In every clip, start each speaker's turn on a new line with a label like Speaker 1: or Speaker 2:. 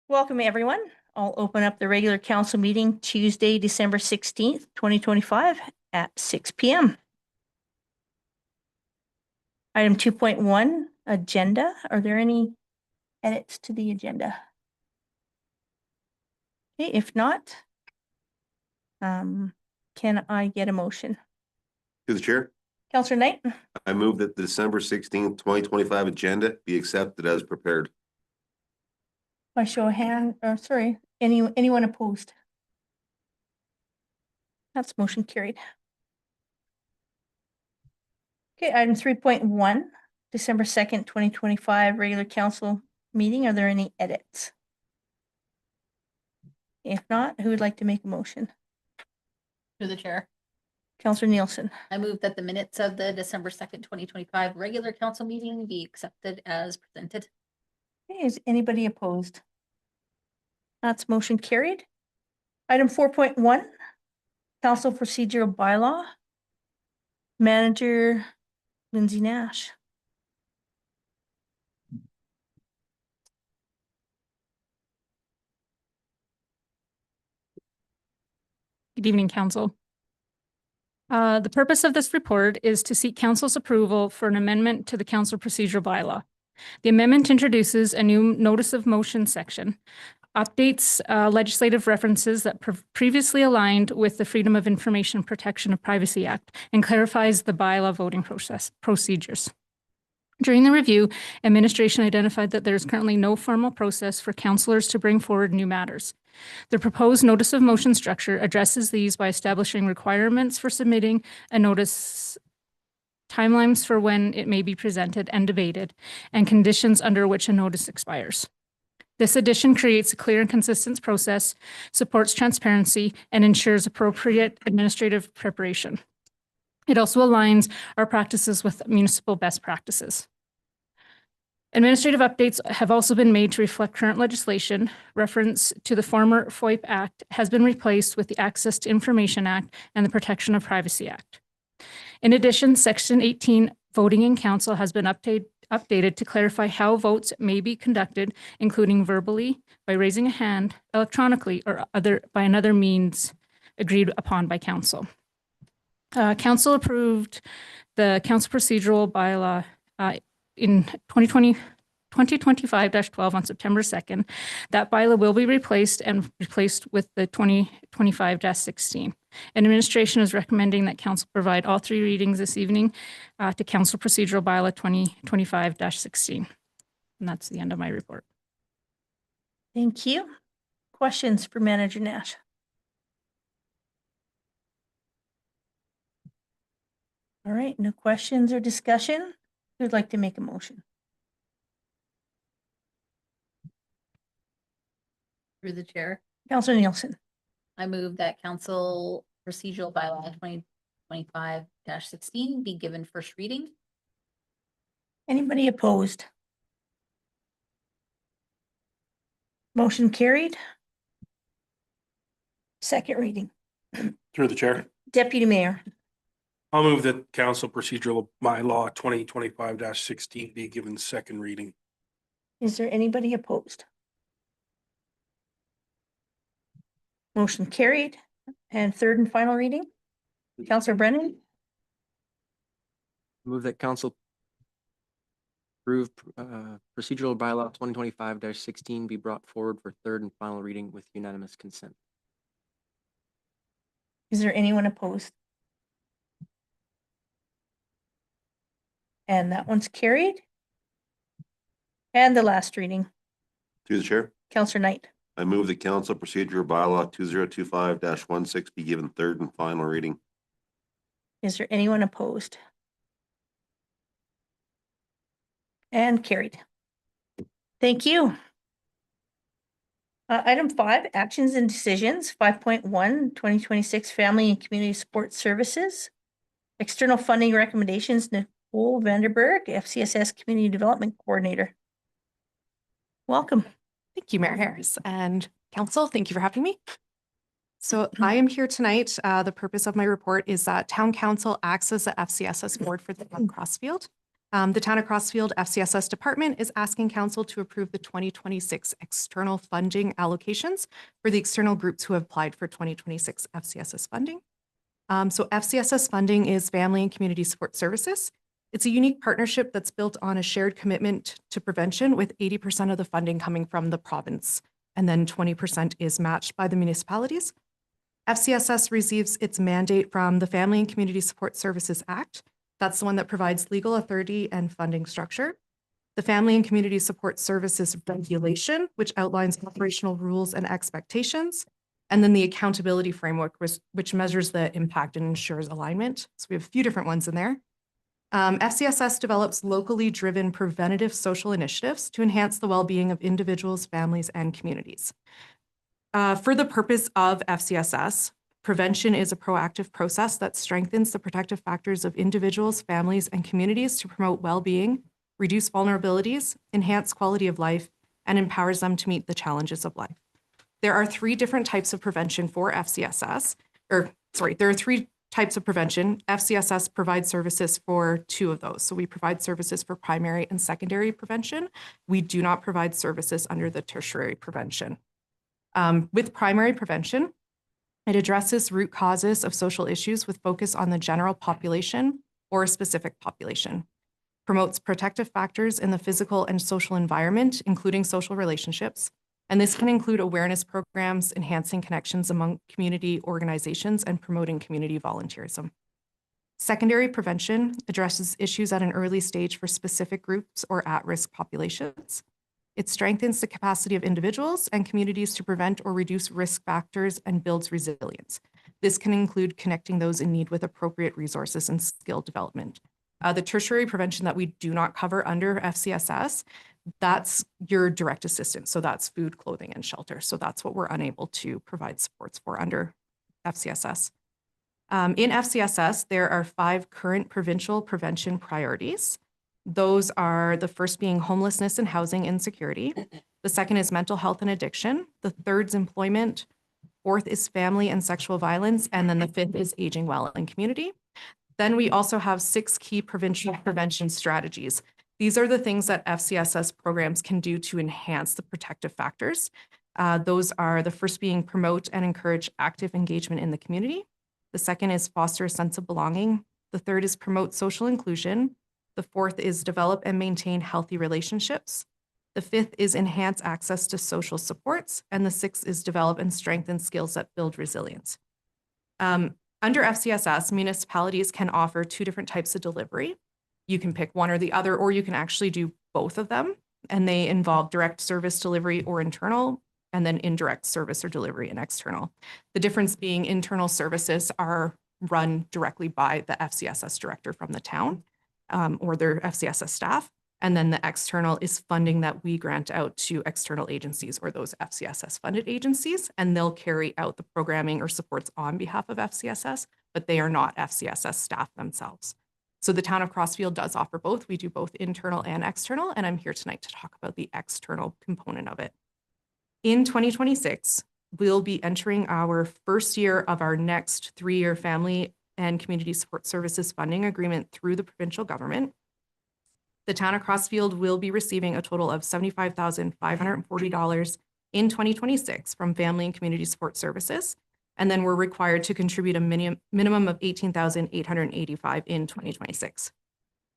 Speaker 1: Welcome, everyone. I'll open up the regular council meeting Tuesday, December 16th, 2025 at 6 p.m. Item 2.1, agenda. Are there any edits to the agenda? Okay, if not, can I get a motion?
Speaker 2: To the chair,
Speaker 1: Councillor Knight,
Speaker 2: I move that the December 16th, 2025 agenda be accepted as prepared.
Speaker 1: by show of hand, or sorry, anyone opposed? That's motion carried. Okay, item 3.1, December 2nd, 2025, regular council meeting. Are there any edits? If not, who would like to make a motion?
Speaker 3: Through the chair,
Speaker 1: Councillor Nielsen.
Speaker 3: I move that the minutes of the December 2nd, 2025 regular council meeting be accepted as presented.
Speaker 1: Okay, is anybody opposed? That's motion carried. Item 4.1, council procedural bylaw. Manager Lindsay Nash.
Speaker 4: Good evening, Council. The purpose of this report is to seek Council's approval for an amendment to the Council Procedural Bylaw. The amendment introduces a new Notice of Motion section, updates legislative references that previously aligned with the Freedom of Information Protection of Privacy Act, and clarifies the bylaw voting procedures. During the review, administration identified that there is currently no formal process for councillors to bring forward new matters. The proposed notice of motion structure addresses these by establishing requirements for submitting a notice, timelines for when it may be presented and debated, and conditions under which a notice expires. This addition creates a clear and consistent process, supports transparency, and ensures appropriate administrative preparation. It also aligns our practices with municipal best practices. Administrative updates have also been made to reflect current legislation. Reference to the former FOIP Act has been replaced with the Access to Information Act and the Protection of Privacy Act. In addition, Section 18, Voting in Council, has been updated to clarify how votes may be conducted, including verbally, by raising a hand, electronically, or by another means agreed upon by Council. Council approved the Council Procedural Bylaw in 2025-12 on September 2nd. That bylaw will be replaced with the 2025-16. And administration is recommending that council provide all three readings this evening to Council Procedural Bylaw 2025-16. And that's the end of my report.
Speaker 1: Thank you. Questions for Manager Nash? All right, no questions or discussion. Who'd like to make a motion?
Speaker 3: Through the chair,
Speaker 1: Councillor Nielsen.
Speaker 3: I move that council procedural bylaw 2025-16 be given first reading.
Speaker 1: Anybody opposed? Motion carried. Second reading.
Speaker 5: Through the chair,
Speaker 1: Deputy Mayor.
Speaker 5: I'll move that council procedural bylaw 2025-16 be given second reading.
Speaker 1: Is there anybody opposed? Motion carried. And third and final reading. Councillor Brennan.
Speaker 6: Move that council approve procedural bylaw 2025-16 be brought forward for third and final reading with unanimous consent.
Speaker 1: Is there anyone opposed? And that one's carried. And the last reading.
Speaker 2: To the chair,
Speaker 1: Councillor Knight.
Speaker 2: I move the council procedure bylaw 2025-16 be given third and final reading.
Speaker 1: Is there anyone opposed? And carried. Thank you. Item 5, actions and decisions. 5.1, 2026 Family and Community Support Services. External funding recommendations, Nicole Vanderberg, FCSS Community Development Coordinator. Welcome.
Speaker 7: Thank you, Mayor Harris, and Council. Thank you for having me. So I am here tonight. The purpose of my report is that Town Council acts as the FCSS board for the town of Crossfield. The Town of Crossfield FCSS Department is asking council to approve the 2026 external funding allocations for the external groups who have applied for 2026 FCSS funding. So FCSS funding is Family and Community Support Services. It's a unique partnership that's built on a shared commitment to prevention, with 80% of the funding coming from the province, and then 20% is matched by the municipalities. FCSS receives its mandate from the Family and Community Support Services Act. That's the one that provides legal authority and funding structure. The Family and Community Support Services Regulation, which outlines operational rules and expectations. And then the accountability framework, which measures the impact and ensures alignment. So we have a few different ones in there. FCSS develops locally driven preventative social initiatives to enhance the well-being of individuals, families, and communities. For the purpose of FCSS, prevention is a proactive process that strengthens the protective factors of individuals, families, and communities to promote well-being, reduce vulnerabilities, enhance quality of life, and empowers them to meet the challenges of life. There are three different types of prevention for FCSS, there are three types of prevention. FCSS provides services for two of those. So we provide services for primary and secondary prevention. We do not provide services under the tertiary prevention. With primary prevention, it addresses root causes of social issues with focus on the general population or a specific population. Promotes protective factors in the physical and social environment, including social relationships. And this can include awareness programs, enhancing connections among community organizations, and promoting community volunteerism. Secondary prevention addresses issues at an early stage for specific groups or at-risk populations. It strengthens the capacity of individuals and communities to prevent or reduce risk factors and builds resilience. This can include connecting those in need with appropriate resources and skill development. The tertiary prevention that we do not cover under FCSS, that's your direct assistance. So that's food, clothing, and shelter. So that's what we're unable to provide supports for under FCSS. In FCSS, there are 5 current provincial prevention priorities. Those are the first being homelessness and housing insecurity. The second is mental health and addiction. The third is employment. Fourth is family and sexual violence. And then the fifth is aging well in community. Then we also have 6 key provincial prevention strategies. These are the things that FCSS programs can do to enhance the protective factors. Those are the first being promote and encourage active engagement in the community. The second is foster a sense of belonging. The third is promote social inclusion. The fourth is develop and maintain healthy relationships. The fifth is enhance access to social supports. And the sixth is develop and strengthen skills that build resilience. Under FCSS, municipalities can offer 2 different types of delivery. You can pick one or the other, or you can actually do both of them. And they involve direct service delivery or internal, and then indirect service or delivery and external. The difference being internal services are run directly by the FCSS director from the town or their FCSS staff. And then the external is funding that we grant out to external agencies or those FCSS funded agencies, and they'll carry out the programming or supports on behalf of FCSS, but they are not FCSS staff themselves. So the town of Crossfield does offer both. We do both internal and external, and I'm here tonight to talk about the external component of it. In 2026, we'll be entering our first year of our next 3-year family and community support services funding agreement through the provincial government. The town of Crossfield will be receiving a total of $75,540 in 2026 from Family and Community Support Services. And then we're required to contribute a minimum of $18,885 in 2026.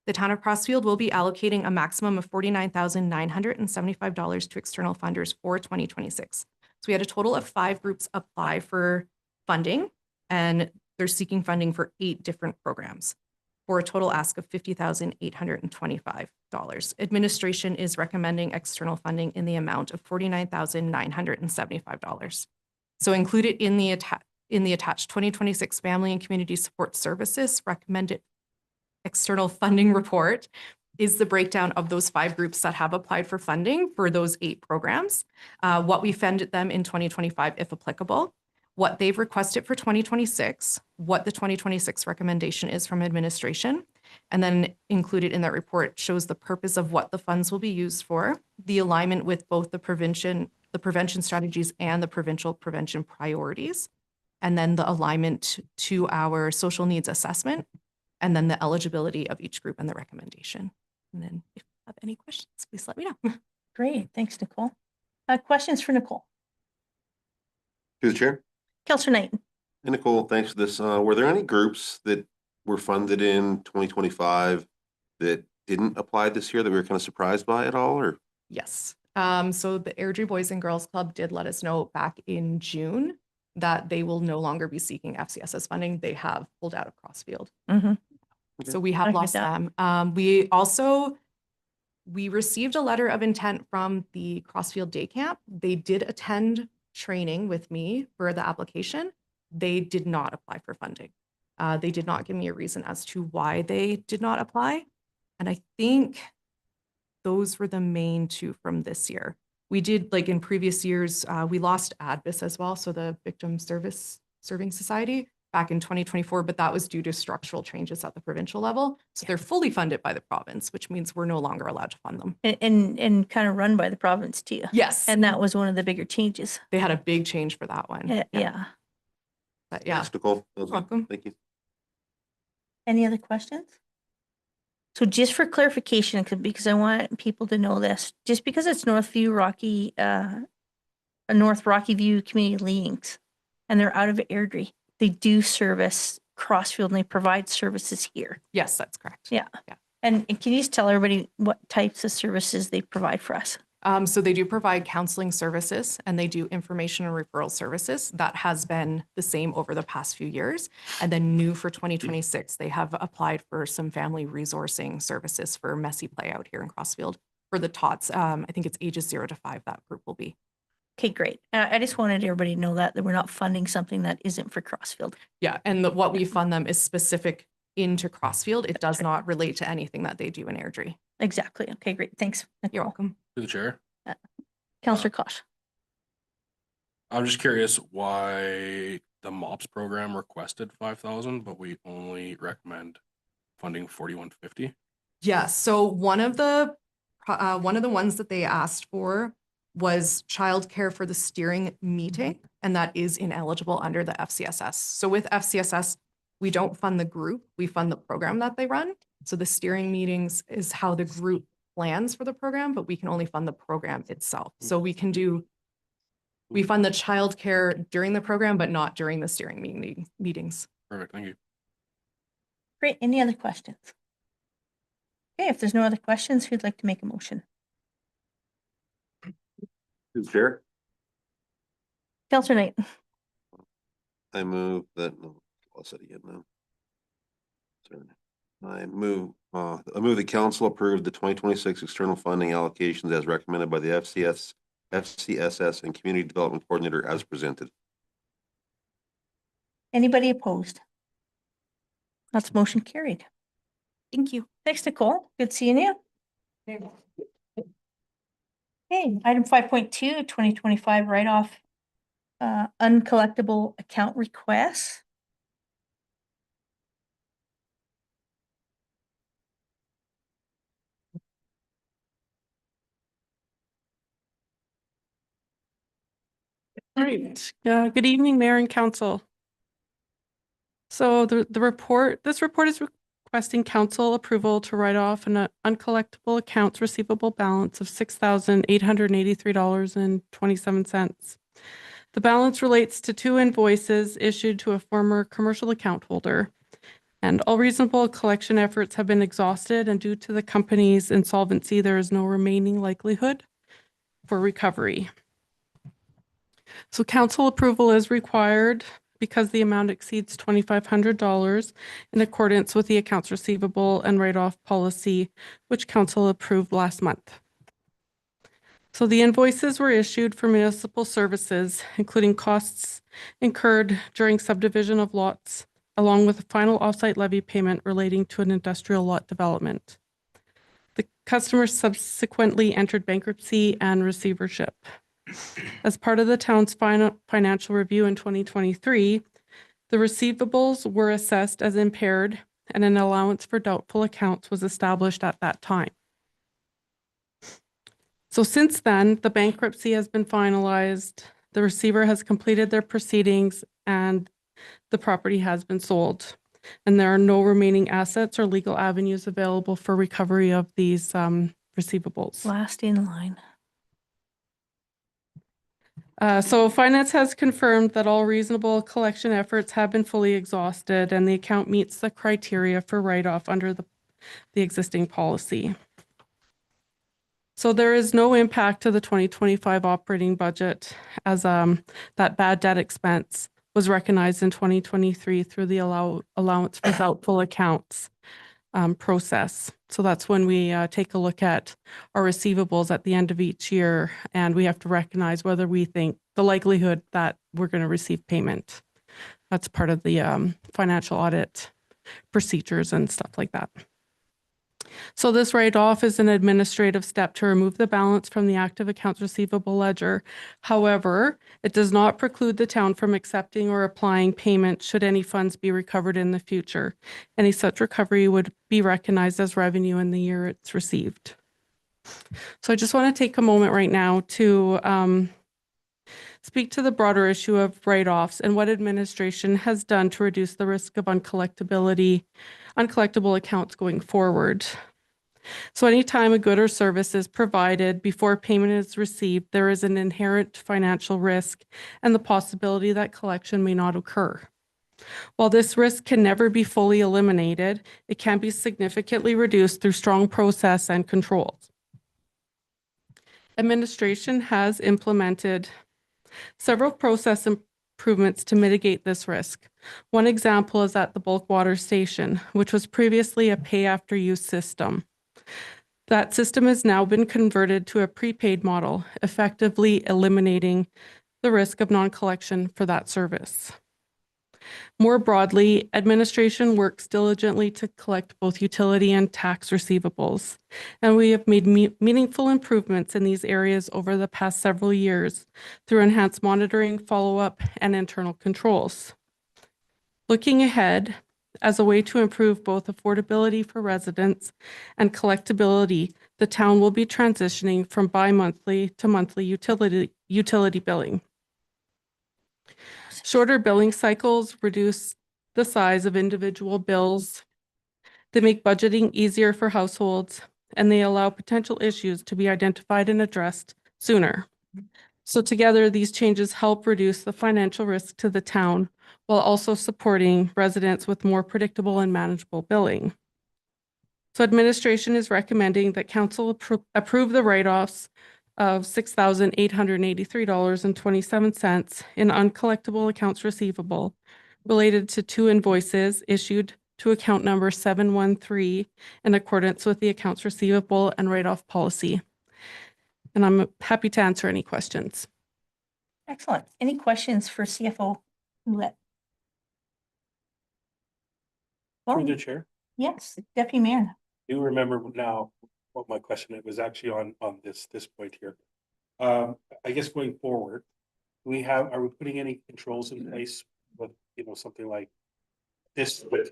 Speaker 7: The town of Crossfield will be allocating a maximum of $49,975 to external funders for 2026. So we had a total of 5 groups apply for funding, and they're seeking funding for 8 different programs for a total ask of $50,825. Administration is recommending external funding in the amount of $49,975. So included in the attached 2026 Family and Community Support Services recommended external funding report is the breakdown of those 5 groups that have applied for funding for those 8 programs, what we funded them in 2025, if applicable, what they've requested for 2026, what the 2026 recommendation is from administration, and then included in that report shows the purpose of what the funds will be used for, the alignment with both the prevention strategies and the provincial prevention priorities, and then the alignment to our social needs assessment, and then the eligibility of each group and the recommendation. And then if you have any questions, please let me know.
Speaker 1: Great, thanks, Nicole. Questions for Nicole?
Speaker 2: Through the chair.
Speaker 1: Counselor Knight?
Speaker 2: And Nicole, thanks for this. Were there any groups that were funded in 2025 that didn't apply this year that we were kind of surprised by at all, or?
Speaker 7: Yes. So the Airdrie Boys and Girls Club did let us know back in June that they will no longer be seeking FCSS funding. They have pulled out of Crossfield.
Speaker 1: Mm-hmm.
Speaker 7: So we have
Speaker 1: I heard
Speaker 7: lost
Speaker 1: that.
Speaker 7: them. We received a letter of intent from the Crossfield Day Camp. They did attend training with me for the application. They did not apply for funding. They did not give me a reason as to why they did not apply. And I think those were the main two from this year. We did, like in previous years, we lost ADVIS as well, so the Victim Serving Society back in 2024, but that was due to structural changes at the provincial level. So they're fully funded by the province, which means we're no longer allowed to fund them.
Speaker 1: And kind of run by the province too.
Speaker 7: Yes.
Speaker 1: And that was one of the bigger changes.
Speaker 7: They had a big change for that one.
Speaker 1: Yeah.
Speaker 7: But yeah,
Speaker 2: Thanks, Nicole. That was good.
Speaker 7: welcome.
Speaker 2: Thank you.
Speaker 1: Any other questions? So just for clarification, because I want people to know this, just because it's North Rocky View Community Leagues and they're out of Airdrie, they do service Crossfield and they provide services here.
Speaker 7: Yes, that's correct.
Speaker 1: Yeah.
Speaker 7: Yeah.
Speaker 1: And can you just tell everybody what types of services they provide for us?
Speaker 7: So they do provide counseling services and they do information and referral services. That has been the same over the past few years. And then new for 2026, they have applied for some family resourcing services for messy play out here in Crossfield for the tots. I think it's ages 0 to 5 that group will be.
Speaker 1: Okay, great. I just wanted everybody to know that we're not funding something that isn't for Crossfield.
Speaker 7: Yeah, and what we fund them is specific into Crossfield. It does not relate to anything that they do in Airdrie.
Speaker 1: Exactly. Okay, great. Thanks.
Speaker 7: You're welcome.
Speaker 5: Through the chair.
Speaker 1: Counselor Kosh.
Speaker 5: I'm just curious why the MOPS program requested 5,000, but we only recommend funding 4,150.
Speaker 7: Yeah, so one of the ones that they asked for was childcare for the steering meeting, and that is ineligible under the FCSS. So with FCSS, we don't fund the group, we fund the program that they run. So the steering meetings is how the group plans for the program, but we can only fund the program itself. So we fund the childcare during the program, but not during the steering meetings.
Speaker 5: Perfect, thank you.
Speaker 1: Great. Any other questions? Okay, if there's no other questions, who'd like to make a motion?
Speaker 2: Through the chair.
Speaker 1: Counselor Knight.
Speaker 2: I move that, no, I'll say it again now. Sorry. I move the council approve the 2026 external funding allocations as recommended by the FCSS and Community Development Coordinator as presented.
Speaker 1: Anybody opposed? That's motion carried.
Speaker 7: Thank you.
Speaker 1: Thanks, Nicole. Good seeing you. Okay, item 5.2, 2025 write-off uncollectible account requests.
Speaker 8: All right. Good evening, Mayor and Council. So this report is requesting council approval to write off an uncollectible accounts receivable balance of $6,883.27. The balance relates to 2 invoices issued to a former commercial account holder. And all reasonable collection efforts have been exhausted, and due to the company's insolvency, there is no remaining likelihood for recovery. So council approval is required because the amount exceeds $2,500 in accordance with the accounts receivable and write-off policy, which council approved last month. So the invoices were issued for municipal services, including costs incurred during subdivision of lots, along with a final offsite levy payment relating to an industrial lot development. The customer subsequently entered bankruptcy and receivership. As part of the town's financial review in 2023, the receivables were assessed as impaired and an allowance for doubtful accounts was established at that time. So since then, the bankruptcy has been finalized, the receiver has completed their proceedings, and the property has been sold. and there are no remaining assets or legal avenues available for recovery of these receivables.
Speaker 1: Last in line.
Speaker 8: So finance has confirmed that all reasonable collection efforts have been fully exhausted and the account meets the criteria for write-off under the existing policy. So there is no impact to the 2025 operating budget as that bad debt expense was recognized in 2023 through the allowance for doubtful accounts process. So that's when we take a look at our receivables at the end of each year, and we have to recognize whether we think the likelihood that we're going to receive payment. That's part of the financial audit procedures and stuff like that. So this write-off is an administrative step to remove the balance from the active accounts receivable ledger. However, it does not preclude the town from accepting or applying payment should any funds be recovered in the future. Any such recovery would be recognized as revenue in the year it's received. So I just want to take a moment right now to speak to the broader issue of write-offs and what administration has done to reduce the risk of uncollectable accounts going forward. So anytime a good or service is provided before payment is received, there is an inherent financial risk and the possibility that collection may not occur. While this risk can never be fully eliminated, it can be significantly reduced through strong process and controls. Administration has implemented several process improvements to mitigate this risk. One example is at the bulk water station, which was previously a pay-after-use system. That system has now been converted to a prepaid model, effectively eliminating the risk of non-collection for that service. More broadly, administration works diligently to collect both utility and tax receivables, and we have made meaningful improvements in these areas over the past several years through enhanced monitoring, follow-up, and internal controls. Looking ahead, as a way to improve both affordability for residents and collectability, the town will be transitioning from bi-monthly to monthly utility billing. Shorter billing cycles reduce the size of individual bills. They make budgeting easier for households, and they allow potential issues to be identified and addressed sooner. So together, these changes help reduce the financial risk to the town while also supporting residents with more predictable and manageable billing. So administration is recommending that council approve the write-offs of $6,883.27 in uncollectible accounts receivable related to 2 invoices issued to account number 713 in accordance with the accounts receivable and write-off policy. And I'm happy to answer any questions.
Speaker 1: Excellent. Any questions for CFO Ouellette?
Speaker 9: Through the
Speaker 1: Well,
Speaker 9: chair,
Speaker 1: yes, Deputy Mayor.
Speaker 9: do you remember now what my question, it was actually on this point here. I guess going forward, are we putting any controls in place with, something like this, with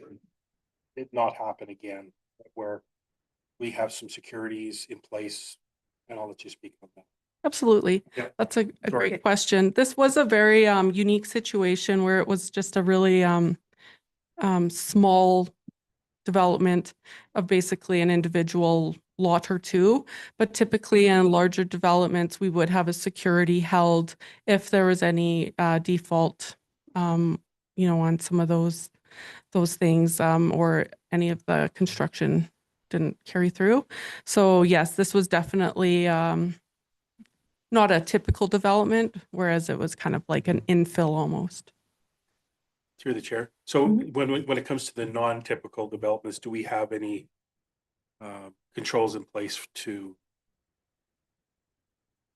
Speaker 9: it not happen again, where we have some securities in place, and I'll let you speak on that.
Speaker 8: Absolutely.
Speaker 9: Yeah.
Speaker 8: That's a
Speaker 9: Sorry.
Speaker 8: great question. This was a very unique situation where it was just a really small development of basically an individual lot or 2. But typically in larger developments, we would have a security held if there was any default, on some of those things, or any of the construction didn't carry through. So yes, this was definitely not a typical development, whereas it was kind of like an infill almost.
Speaker 9: Through the chair. So when it comes to the non-typical developments, do we have any controls in place to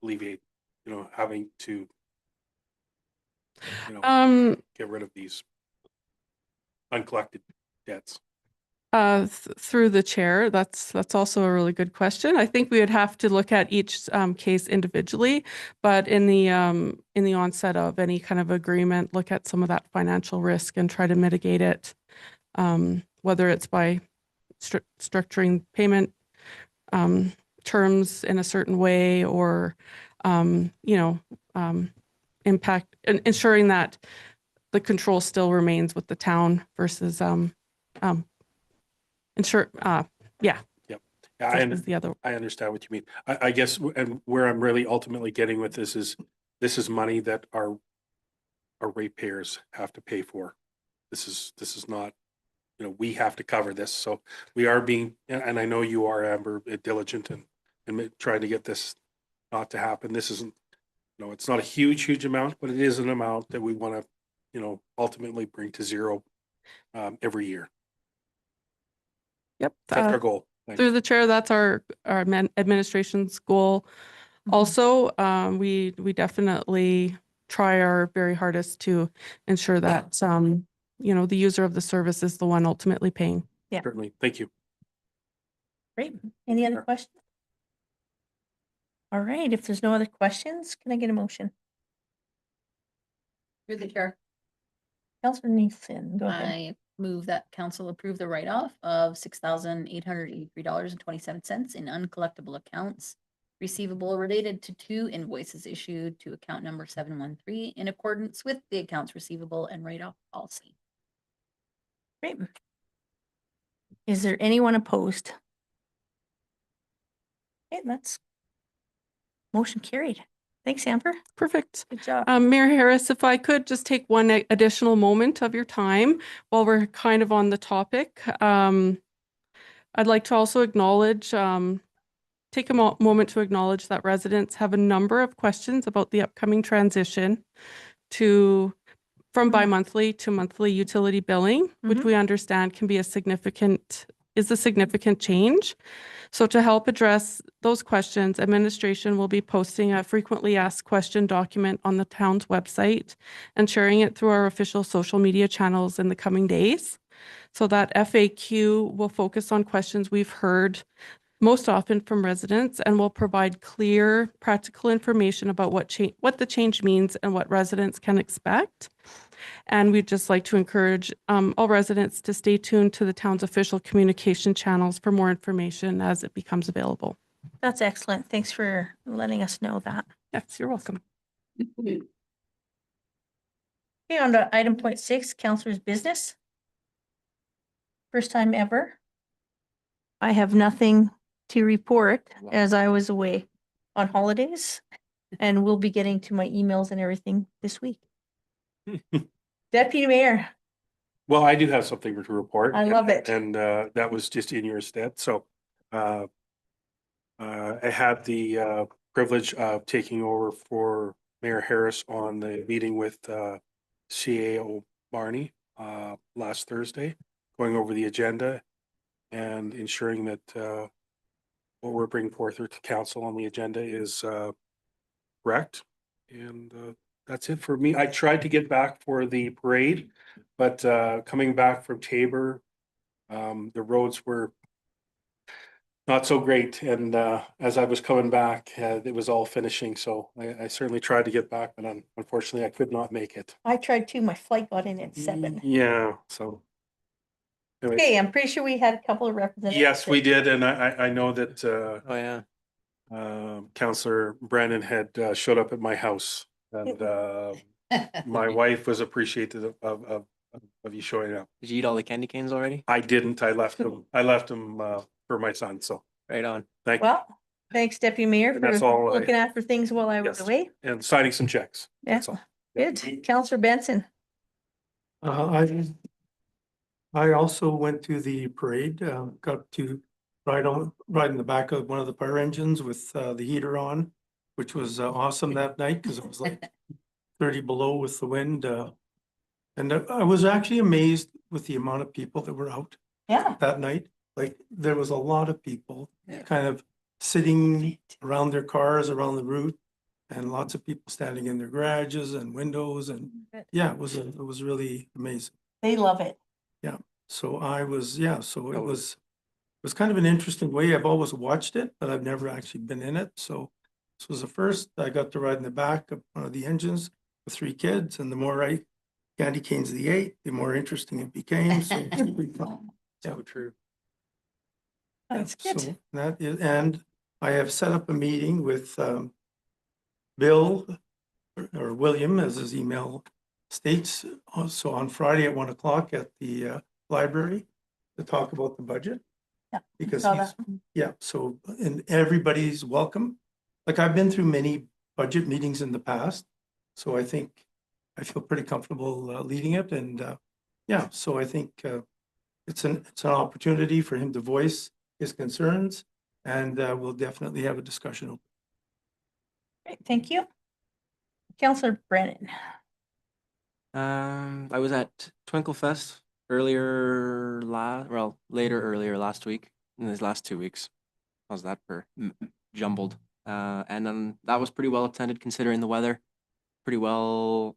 Speaker 9: alleviate, having to, get rid of these uncollected debts?
Speaker 8: Through the chair, that's also a really good question. I think we would have to look at each case individually, but in the onset of any kind of agreement, look at some of that financial risk and try to mitigate it, whether it's by structuring payment terms in a certain way, or ensuring that the control still remains with the town versus ensure,
Speaker 9: Yeah,
Speaker 8: that is the other.
Speaker 9: I understand what you mean. I guess, and where I'm really ultimately getting with this is money that our ratepayers have to pay for. This is not, we have to cover this. So we are being, and I know you are, Amber, diligent and trying to get this not to happen. This isn't, it's not a huge amount, but it is an amount that we want to, ultimately bring to zero every year.
Speaker 8: Yep.
Speaker 9: That's our goal. Thanks.
Speaker 8: Through the chair, that's our administration's goal. Also, we definitely try our very hardest to ensure that, the user of the service is the one ultimately paying.
Speaker 1: Yeah.
Speaker 9: Certainly. Thank you.
Speaker 1: Great. Any other
Speaker 9: Sure.
Speaker 1: questions? All right, if there's no other questions, can I get a motion?
Speaker 3: Through the chair,
Speaker 1: Councilor Nathan, go ahead.
Speaker 3: I move that council approve the write-off of $6,883.27 in uncollectible accounts receivable related to 2 invoices issued to account number 713 in accordance with the accounts receivable and write-off policy.
Speaker 1: Great. Is there anyone opposed? Okay, that's motion carried. Thanks, Amber.
Speaker 8: Perfect.
Speaker 1: Good job.
Speaker 8: Mayor Harris, if I could just take one additional moment of your time while we're kind of on the topic. I'd like to also acknowledge, take a moment to acknowledge that residents have a number of questions about the upcoming transition from bi-monthly to monthly utility billing, which we understand can be a significant change. So to help address those questions, administration will be posting a frequently asked question document on the town's website and sharing it through our official social media channels in the coming days. So that FAQ will focus on questions we've heard most often from residents and will provide clear, practical information about what the change means and what residents can expect. And we'd just like to encourage all residents to stay tuned to the town's official communication channels for more information as it becomes available.
Speaker 1: That's excellent. Thanks for letting us know that.
Speaker 8: Yes, you're welcome.
Speaker 1: Okay, on to item 0.6, Councilor's business. First time ever. I have nothing to report as I was away on holidays and will be getting to my emails and everything this week. Deputy Mayor,
Speaker 9: Well, I do have something to report.
Speaker 1: I love it.
Speaker 9: And that was just in your stead. So I had the privilege of taking over for Mayor Harris on the meeting with CAO Barney last Thursday, going over the agenda and ensuring that what we're bringing forth to council on the agenda is correct. And that's it for me. I tried to get back for the parade, but coming back from Tabor, the roads were not so great. And as I was coming back, it was all finishing. So I certainly tried to get back, but unfortunately I could not make it.
Speaker 1: I tried to, my flight got in at 7.
Speaker 9: Yeah, so. Anyway,
Speaker 1: Okay, I'm pretty sure we had a couple of representatives.
Speaker 9: yes, we did. And I know that
Speaker 6: Oh, yeah.
Speaker 9: Councillor Brandon had showed up at my house. And my wife was appreciative of you showing up.
Speaker 6: Did you eat all the candy canes already?
Speaker 9: I didn't. I left them for my son. So
Speaker 6: Right on.
Speaker 9: thank you.
Speaker 1: Well, thanks, Deputy Mayor,
Speaker 9: That's
Speaker 1: for
Speaker 9: all I-
Speaker 1: looking after things while I was
Speaker 9: Yes.
Speaker 1: away.
Speaker 9: And signing some checks.
Speaker 1: Yeah,
Speaker 9: That's all.
Speaker 1: good. Councilor Benson.
Speaker 10: I also went to the parade, got to ride in the back of one of the fire engines with the heater on, which was awesome that night because it was like 30 below with the wind. And I was actually amazed with the amount of people that were out
Speaker 1: Yeah.
Speaker 10: that night. Like there was a lot of people
Speaker 3: Yeah.
Speaker 10: kind of sitting around their cars, around the route, and lots of people standing in their garages and windows. And yeah, it was really amazing.
Speaker 1: They love it.
Speaker 10: So it was kind of an interesting way. I've always watched it, but I've never actually been in it. So this was the first. I got to ride in the back of one of the engines with 3 kids, and the more candy canes they ate, the more interesting it became. So it was pretty fun.
Speaker 6: So true.
Speaker 1: That's good.
Speaker 10: So that is, and I have set up a meeting with Bill or William, as his email states. So on Friday at 1 o'clock at the library to talk about the budget.
Speaker 1: Yeah,
Speaker 10: Because
Speaker 1: saw
Speaker 10: he's,
Speaker 1: that.
Speaker 10: yeah, so, and everybody's welcome. Like I've been through many budget meetings in the past, so I think I feel pretty comfortable leading it and, yeah, so I think it's an opportunity for him to voice his concerns and we'll definitely have a discussion.
Speaker 1: Great, thank you. Counselor Brennan.
Speaker 6: I was at Twinkle Fest earlier earlier last week, in these last 2 weeks. How's that for jumbled? And then that was pretty well attended considering the weather. Pretty well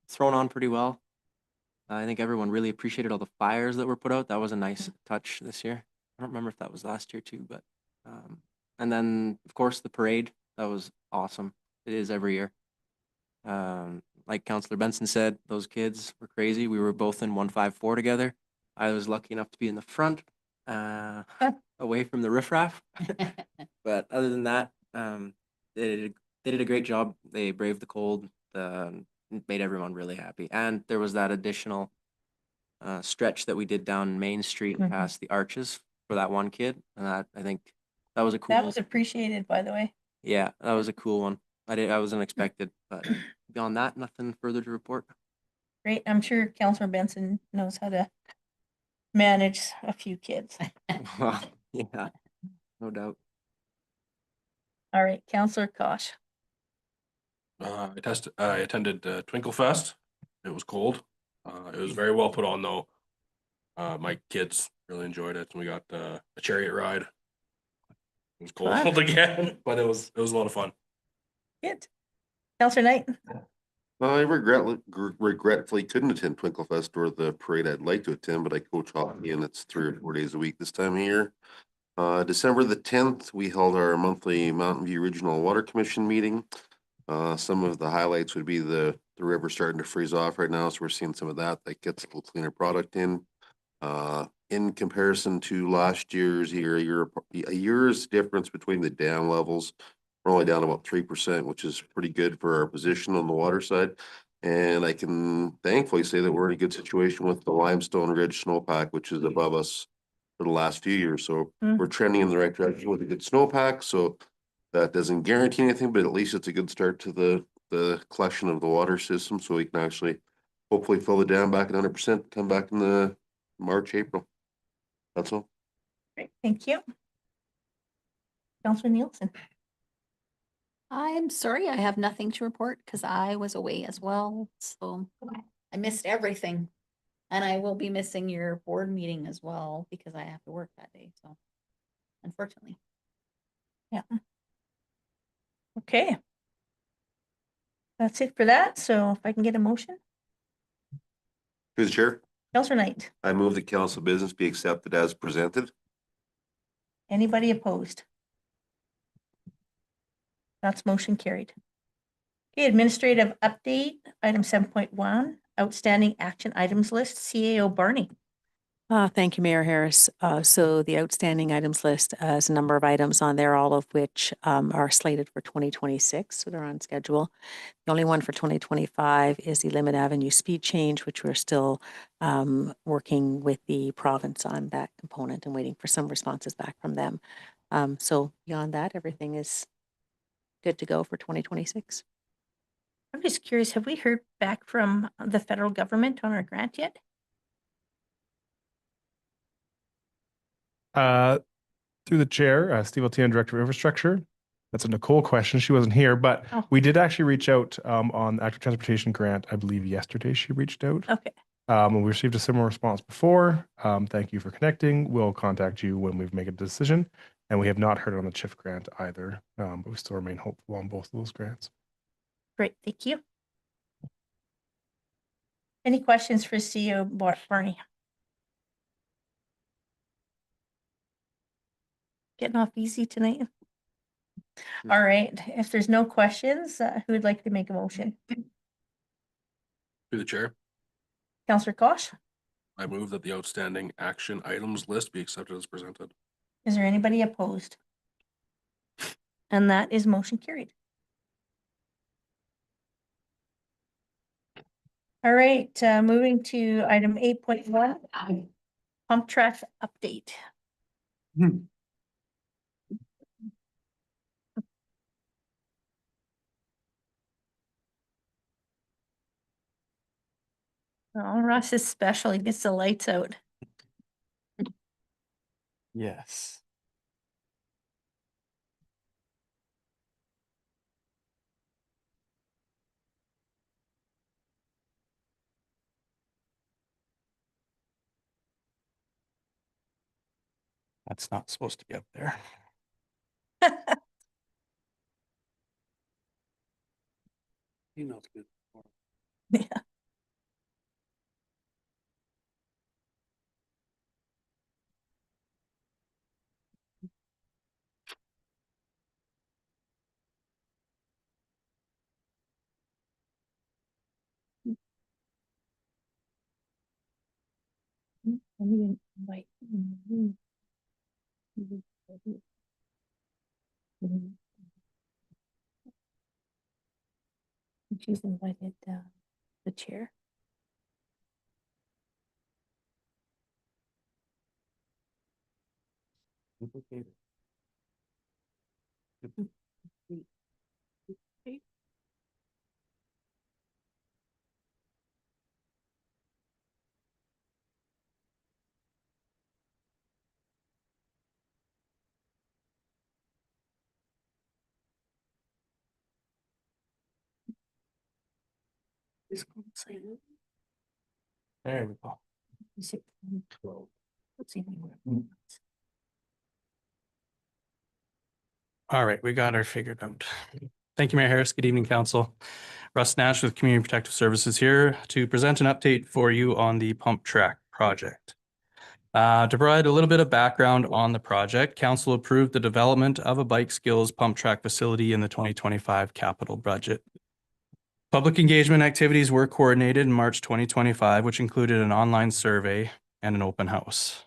Speaker 6: thrown on pretty well. I think everyone really appreciated all the fires that were put out. That was a nice touch this year. I don't remember if that was last year too, but and then of course the parade, that was awesome. It is every year. Like Councillor Benson said, those kids were crazy. We were both in 154 together. I was lucky enough to be in the front, away from the riffraff. But other than that, they did a great job. They braved the cold, made everyone really happy. And there was that additional stretch that we did down Main Street
Speaker 1: Mhm.
Speaker 6: past the arches for that one kid. And that, I think that was a cool.
Speaker 1: That was appreciated, by the way.
Speaker 6: Yeah, that was a cool one. I was unexpected, but beyond that, nothing further to report.
Speaker 1: Great, I'm sure Counselor Benson knows how to manage a few kids.
Speaker 6: Well, yeah, no doubt.
Speaker 1: All right, Counselor Kosh.
Speaker 5: I attended Twinkle Fest. It was cold. It was very well put on though. My kids really enjoyed it. We got a chariot ride. It was cold
Speaker 1: Fun.
Speaker 5: again, but it was a lot of fun.
Speaker 1: Good. Counselor Knight.
Speaker 2: I regretfully couldn't attend Twinkle Fest or the parade I'd like to attend, but I coach hockey and it's 3 or 4 days a week this time of year. December the 10th, we held our monthly Mountain View Regional Water Commission meeting. Some of the highlights would be the river starting to freeze off right now, so we're seeing some of that gets a little cleaner product in. In comparison to last year's a year's difference between the dam levels, we're only down about 3%, which is pretty good for our position on the water side. And I can thankfully say that we're in a good situation with the Limestone Ridge snowpack, which is above us for the last few years. So we're trending in the right direction with a good snowpack. So that doesn't guarantee anything, but at least it's a good start to the collection of the water system. So we can actually hopefully fill the dam back at 100%, come back in the March, April. That's all.
Speaker 1: Great, thank you. Counselor Nielsen.
Speaker 3: I'm sorry, I have nothing to report because I was away as well, so I missed everything. And I will be missing your board meeting as well because I have to work that day, so unfortunately.
Speaker 1: Yeah. Okay. That's it for that. So if I can get a motion.
Speaker 2: Through the chair,
Speaker 1: Counselor Knight.
Speaker 2: I move the council business be accepted as presented.
Speaker 1: Anybody opposed? That's motion carried. Okay, administrative update, item 7.1, outstanding action items list, CAO Barney.
Speaker 11: Thank you, Mayor Harris. So the outstanding items list has a number of items on there, all of which are slated for 2026, so they're on schedule. The only one for 2025 is the Limit Avenue speed change, which we're still working with the province on that component and waiting for some responses back from them. So beyond that, everything is good to go for 2026.
Speaker 1: I'm just curious, have we heard back from the federal government on our grant yet?
Speaker 12: Through the chair, Steve Altian, Director of Infrastructure. That's a Nicole question. She wasn't here, but
Speaker 1: Oh.
Speaker 12: we did actually reach out on the active transportation grant. I believe yesterday she reached out.
Speaker 1: Okay,
Speaker 12: And we received a similar response before. Thank you for connecting. We'll contact you when we've made a decision. And we have not heard on the CHIF grant either, but we still remain hopeful on both of those grants.
Speaker 1: great, thank you. Any questions for CEO Barney? Getting off easy tonight. All right, if there's no questions, who would like to make a motion?
Speaker 5: Through the chair,
Speaker 1: Counselor Kosh,
Speaker 5: I move that the outstanding action items list be accepted as presented.
Speaker 1: is there anybody opposed? And that is motion carried. All right, moving to item 8.1. Pump track update. Oh, Ross is special. He gets the lights out.
Speaker 6: Yes. That's not supposed to be up there.
Speaker 9: You know, it's good.
Speaker 1: Yeah. Let me invite. She's invited the chair.
Speaker 6: There we go. All right, we got her figured out. Thank you, Mayor Harris. Good evening, council. Russ Nash with Community Protective Services here to present an update for you on the pump track project. To provide a little bit of background on the project, council approved the development of a bike skills pump track facility in the 2025 capital budget. Public engagement activities were coordinated in March 2025, which included an online survey and an open house.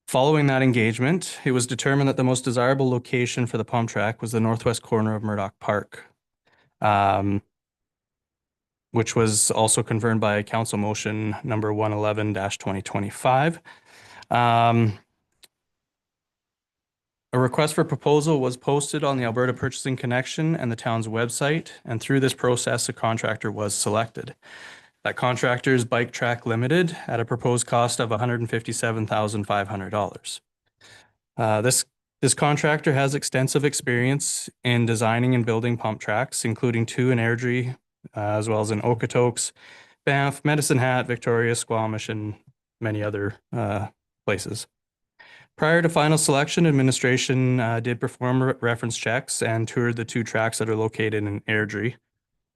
Speaker 6: Following that engagement, it was determined that the most desirable location for the pump track was the northwest corner of Murdoch Park, which was also confirmed by council motion number 111-2025. A request for proposal was posted on the Alberta Purchasing Connection and the town's website, and through this process, a contractor was selected. That contractor is Bike Track Limited at a proposed cost of $157,500. This contractor has extensive experience in designing and building pump tracks, including two in Airdrie, as well as in Okotoks, Banff, Medicine Hat, Victoria, Squamish, and many other places. Prior to final selection, administration did perform reference checks and toured the two tracks that are located in Airdrie,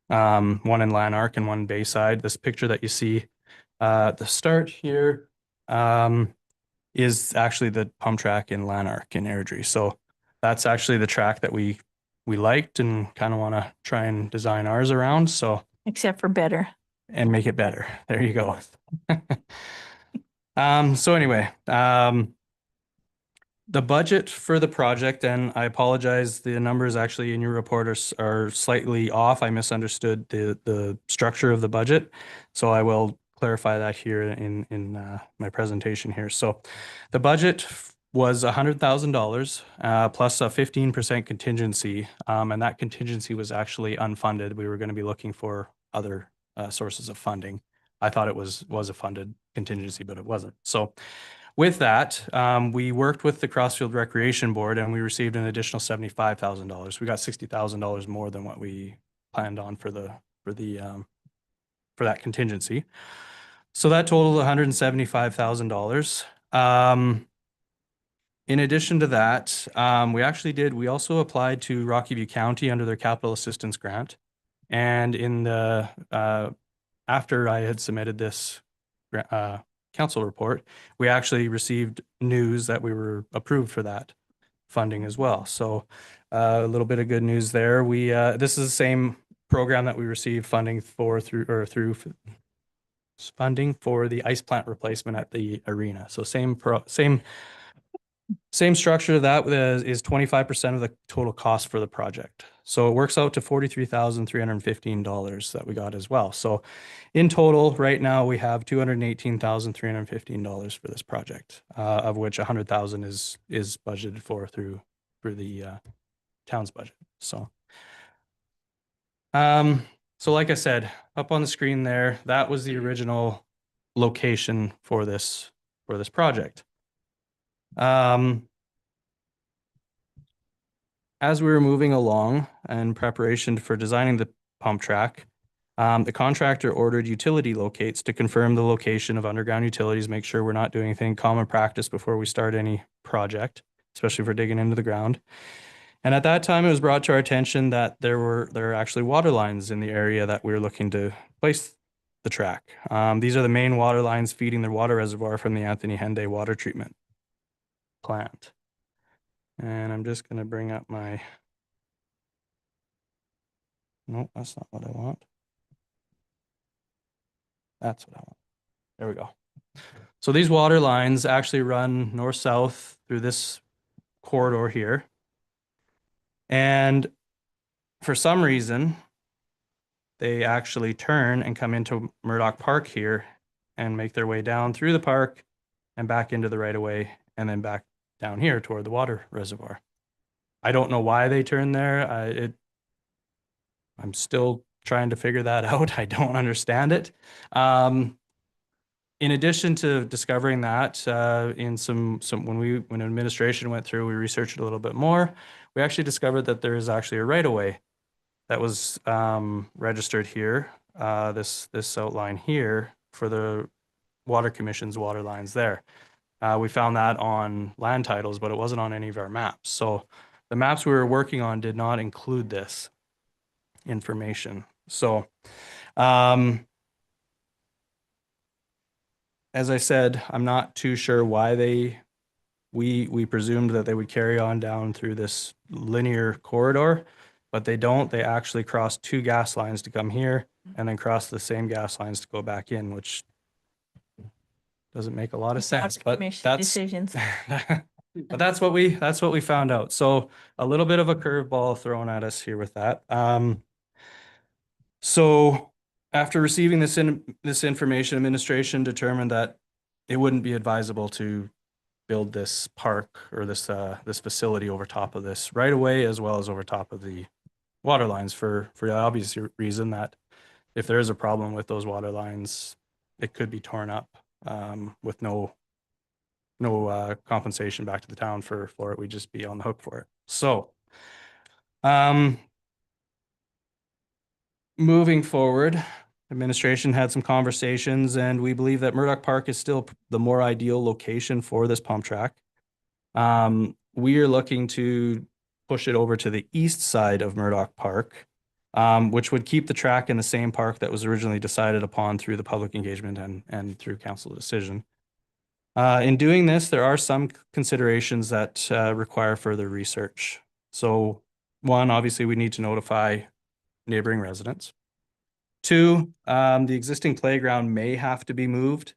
Speaker 6: one in Lanark and one in Bayside. This picture that you see at the start here is actually the pump track in Lanark in Airdrie. So that's actually the track that we liked and kind of want to try and design ours around. So
Speaker 1: Except for better.
Speaker 6: and make it better. There you go. So anyway, the budget for the project, and I apologize, the numbers actually in your report are slightly off. I misunderstood the structure of the budget. So I will clarify that here in my presentation here. So the budget was $100,000 plus a 15% contingency. And that contingency was actually unfunded. We were going to be looking for other sources of funding. I thought it was a funded contingency, but it wasn't. So with that, we worked with the Crossfield Recreation Board and we received an additional $75,000. We got $60,000 more than what we planned on for that contingency. So that totaled $175,000. In addition to that, we also applied to Rocky View County under their capital assistance grant. And after I had submitted this council report, we actually received news that we were approved for that funding as well. So a little bit of good news there. This is the same program that we received funding for through funding for the ice plant replacement at the arena. So same structure. That is 25% of the total cost for the project.
Speaker 13: So it works out to $43,315 that we got as well. So in total, right now, we have $218,315 for this project, of which $100,000 is budgeted for through the town's budget. So like I said, up on the screen there, that was the original location for this project. As we were moving along in preparation for designing the pump track, the contractor ordered utility locates to confirm the location of underground utilities, make sure we're not doing anything common practice before we start any project, especially if we're digging into the ground. And at that time, it was brought to our attention that there are actually water lines in the area that we were looking to place the track. These are the main water lines feeding the water reservoir from the Anthony Henday water treatment plant. And I'm just going to bring up my, nope, that's not what I want. That's what I want. There we go. So these water lines actually run north-south through this corridor here. And for some reason, they actually turn and come into Murdoch Park here and make their way down through the park and back into the right-of-way and then back down here toward the water reservoir. I don't know why they turn there. I'm still trying to figure that out. I don't understand it. In addition to discovering that, in when administration went through, we researched it a little bit more. We actually discovered that there is actually a right-of-way that was registered here. This outline here for the Water Commission's water lines there. We found that on land titles, but it wasn't on any of our maps. So the maps we were working on did not include this information. So, as I said, I'm not too sure why we presumed that they would carry on down through this linear corridor, but they don't. They actually cross two gas lines to come here and then cross the same gas lines to go back in, which doesn't make a lot of sense, but that's
Speaker 1: decisions.
Speaker 13: but that's what we found out. So a little bit of a curveball thrown at us here with that. So after receiving this information, administration determined that it wouldn't be advisable to build this park or this facility over top of this right away, as well as over top of the water lines for the obvious reason that if there is a problem with those water lines, it could be torn up with no compensation back to the town for it. We'd just be on the hook for it. So moving forward, administration had some conversations, and we believe that Murdoch Park is still the more ideal location for this pump track. We are looking to push it over to the east side of Murdoch Park, which would keep the track in the same park that was originally decided upon through the public engagement and through council decision. In doing this, there are some considerations that require further research. So one, obviously, we need to notify neighboring residents. Two, the existing playground may have to be moved.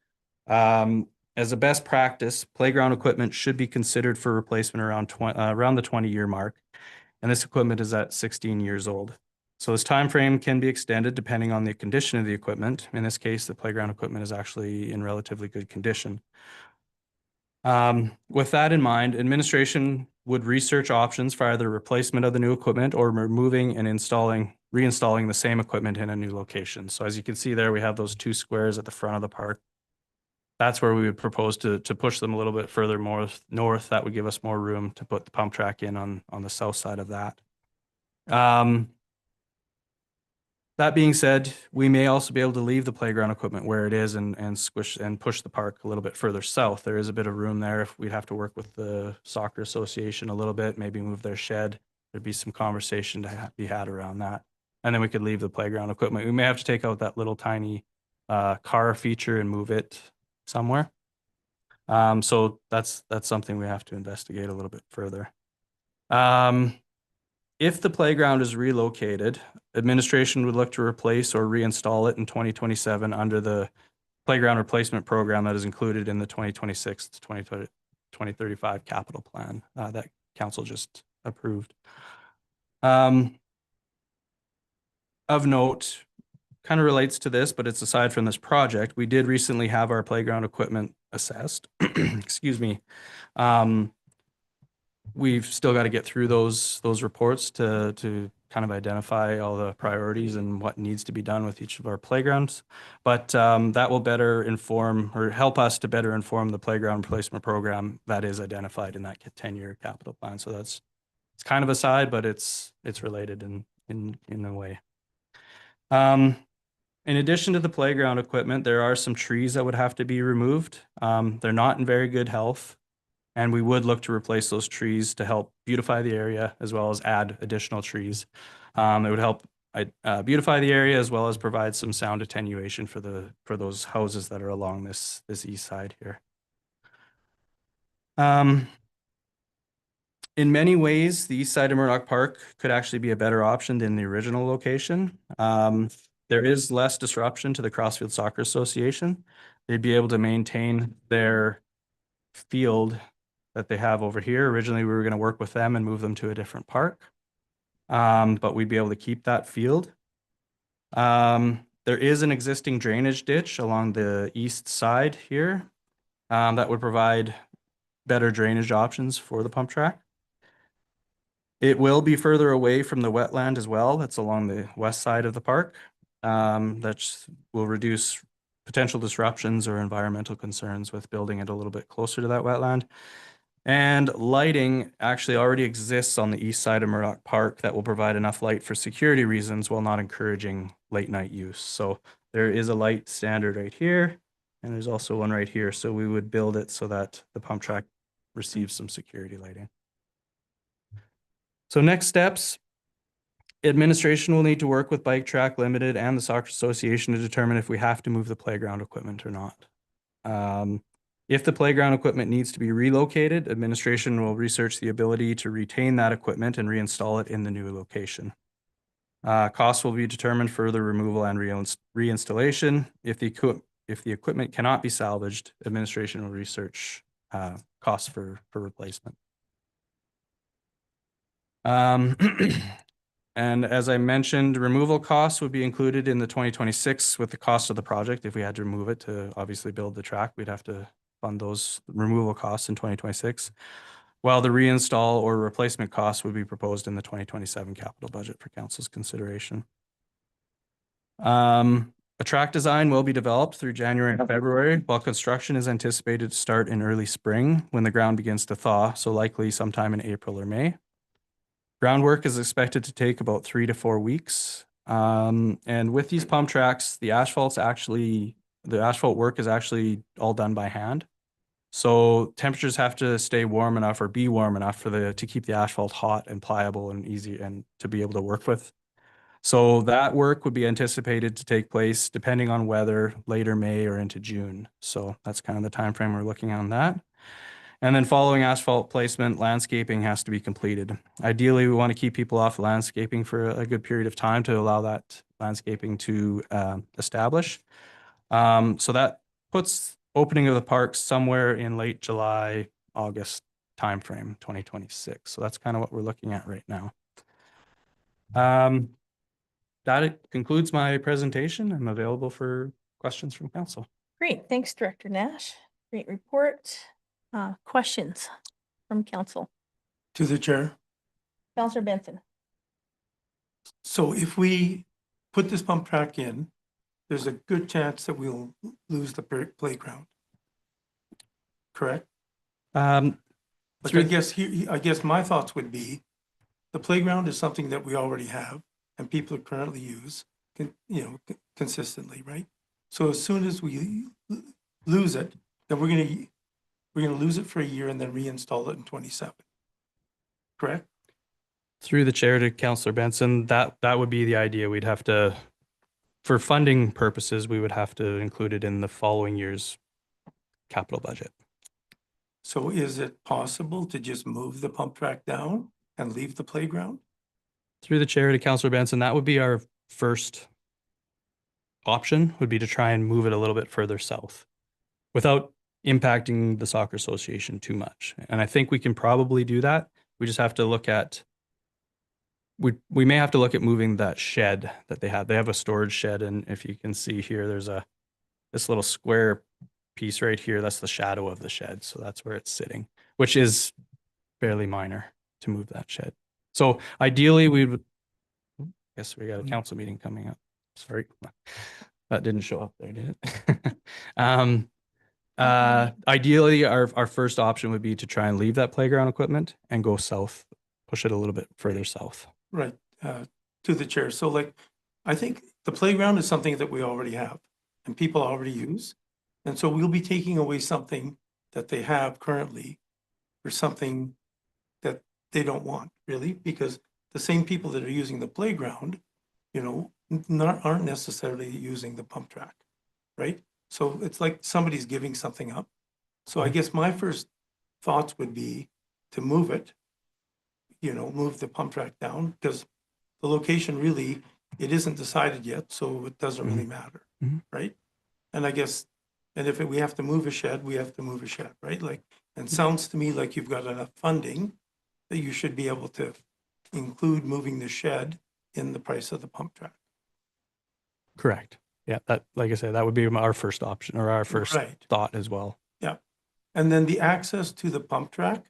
Speaker 13: As a best practice, playground equipment should be considered for replacement around the 20-year mark, and this equipment is at 16 years old. So this time frame can be extended depending on the condition of the equipment. In this case, the playground equipment is actually in relatively good condition. With that in mind, administration would research options for either replacement of the new equipment or removing and reinstalling the same equipment in a new location. So as you can see there, we have those two squares at the front of the park. That's where we would propose to push them a little bit further north. That would give us more room to put the pump track in on the south side of that. That being said, we may also be able to leave the playground equipment where it is and squish and push the park a little bit further south. There is a bit of room there. If we'd have to work with the soccer association a little bit, maybe move their shed. There'd be some conversation to be had around that. And then we could leave the playground equipment. We may have to take out that little tiny car feature and move it somewhere. So that's something we have to investigate a little bit further. If the playground is relocated, administration would look to replace or reinstall it in 2027 under the playground replacement program that is included in the 2026 to 2035 capital plan that council just approved. of note, kind of relates to this, but it's aside from this project. We did recently have our playground equipment assessed. Excuse me. We've still got to get through those reports to kind of identify all the priorities and what needs to be done with each of our playgrounds. But that will better inform or help us to better inform the playground replacement program that is identified in that 10-year capital plan. So it's kind of aside, but it's related in a way. In addition to the playground equipment, there are some trees that would have to be removed. They're not in very good health, and we would look to replace those trees to help beautify the area as well as add additional trees. It would help beautify the area as well as provide some sound attenuation for those houses that are along this east side here. In many ways, the east side of Murdoch Park could actually be a better option than the original location. There is less disruption to the Crossfield Soccer Association. They'd be able to maintain their field that they have over here. Originally, we were going to work with them and move them to a different park, but we'd be able to keep that field. There is an existing drainage ditch along the east side here that would provide better drainage options for the pump track. It will be further away from the wetland as well. That's along the west side of the park. That will reduce potential disruptions or environmental concerns with building it a little bit closer to that wetland. And lighting actually already exists on the east side of Murdoch Park that will provide enough light for security reasons while not encouraging late night use. So there is a light standard right here, and there's also one right here. So we would build it so that the pump track receives some security lighting. So next steps, administration will need to work with Bike Track Limited and the Soccer Association to determine if we have to move the playground equipment or not. If the playground equipment needs to be relocated, administration will research the ability to retain that equipment and reinstall it in the new location. Costs will be determined for the removal and reinstallation. If the equipment cannot be salvaged, administration will research costs for replacement. And as I mentioned, removal costs would be included in the 2026 with the cost of the project. If we had to remove it to obviously build the track, we'd have to fund those removal costs in 2026, while the reinstall or replacement costs would be proposed in the 2027 capital budget for council's consideration. A track design will be developed through January and February, while construction is anticipated to start in early spring when the ground begins to thaw, so likely sometime in April or May. Groundwork is expected to take about 3 to 4 weeks. And with these pump tracks, the asphalt work is actually all done by hand. So temperatures have to stay warm enough or be warm enough to keep the asphalt hot and pliable and easy and to be able to work with. So that work would be anticipated to take place depending on weather, later May or into June. So that's kind of the time frame we're looking on that. And then following asphalt placement, landscaping has to be completed. Ideally, we want to keep people off landscaping for a good period of time to allow that landscaping to establish. So that puts opening of the park somewhere in late July, August timeframe, 2026. So that's kind of what we're looking at right now. That concludes my presentation. I'm available for questions from council.
Speaker 1: Great, thanks, Director Nash. Great report. Questions from council?
Speaker 10: To the chair.
Speaker 1: Councillor Benson.
Speaker 10: So if we put this pump track in, there's a good chance that we'll lose the playground. Correct? But I guess my thoughts would be the playground is something that we already have and people currently use, consistently, right? So as soon as we lose it, then we're going to lose it for a year and then reinstall it in 27. Correct?
Speaker 13: Through the chair to Councillor Benson, that would be the idea. We'd have to, for funding purposes, we would have to include it in the following year's capital budget.
Speaker 10: So is it possible to just move the pump track down and leave the playground?
Speaker 13: Through the chair to Councillor Benson, that would be our first option, would be to try and move it a little bit further south without impacting the soccer association too much. And I think we can probably do that. We just have to look at we may have to look at moving that shed that they have. They have a storage shed, and if you can see here, there's this little square piece right here. That's the shadow of the shed, so that's where it's sitting, which is fairly minor to move that shed. So ideally, we would. Guess we got a council meeting coming up. Sorry, that didn't show up there, did it? Ideally, our first option would be to try and leave that playground equipment and go south, push it a little bit further south.
Speaker 10: Right, to the chair. So like, I think the playground is something that we already have and people already use. And so we'll be taking away something that they have currently for something that they don't want, really, because the same people that are using the playground, you know, aren't necessarily using the pump track, right? So it's like somebody's giving something up. So I guess my first thoughts would be to move it, you know, move the pump track down, because the location really, it isn't decided yet, so it doesn't really matter,
Speaker 13: Mhm.
Speaker 10: right? And I guess, and if we have to move a shed, we have to move a shed, right? Like, and it sounds to me like you've got enough funding that you should be able to include moving the shed in the price of the pump track.
Speaker 13: Correct. Yeah, that, like I said, that would be our first option or our first
Speaker 10: Right.
Speaker 13: thought as well.
Speaker 10: Yeah. And then the access to the pump track